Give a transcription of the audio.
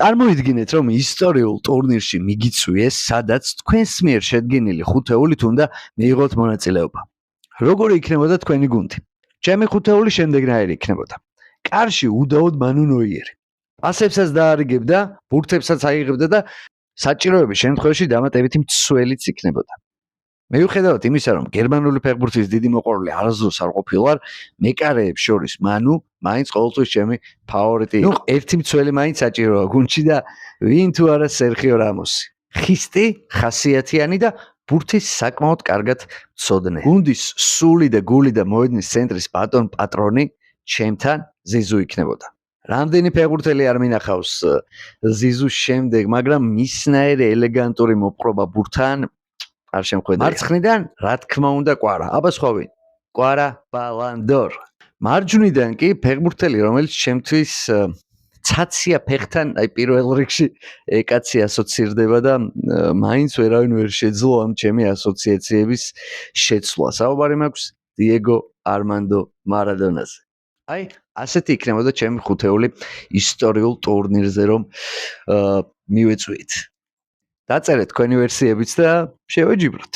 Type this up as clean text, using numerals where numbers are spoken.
წარმოიდგინეთ, რომ ისტორიულ ტურნირში მიგიწვიეს, სადაც თქვენს მიერ შედგენილი ხუთეულით უნდა მიიღოთ მონაწილეობა. როგორი იქნებოდა თქვენი გუნდი? ჩემი ხუთეული შემდეგნაირი იქნებოდა. კარში უდაოდ მანუ ნოიერი. პასებსაც დაარიგებდა, ბურთებსაც აიღებდა და საჭიროების შემთხვევაში დამატებითი მცველიც იქნებოდა. მიუხედავად იმისა, რომ გერმანული ფეხბურთის დიდი მოყვარული არასდროს არ ყოფილვარ, მეკარეებს შორის მანუ მაინც ყოველთვის ჩემი ფავორიტი იყო. ერთი მცველი მაინც საჭიროა გუნდში და ვინ თუ არა სერხიო რამოსი. ხისტი, ხასიათიანი და ბურთის საკმაოდ კარგად ცოდნე. გუნდის სული და გული და მოედნის ცენტრის ბატონ პატრონი ჩემთან ზიზუ იქნებოდა. რამდენი ფეხბურთელი არ მინახავს ზიზუს შემდეგ, მაგრამ მისნაირი ელეგანტური მოპყრობა ბურთთან არ შემხედრია. მარცხნიდან, რა თქმა უნდა, კვარა. აბა სხვა ვინ? კვარა ბალანდორ. მარჯვნიდან კი ფეხბურთელი, რომელიც ჩემთვის ცაცია ფეხთან, აი პირველ რიგში ეკაცი ასოცირდება და მაინც ვერავინ ვერ შეძლო ამ ჩემი ასოციაციების შეცვლა. საუბარი მაქვს დიეგო არმანდო მარადონაზე. აი, ასეთი იქნებოდა ჩემი ხუთეული ისტორიულ ტურნირზე, რომ მივეწვიეთ. დაწერეთ თქვენი ვერსიებიც და შევეჯიბროთ.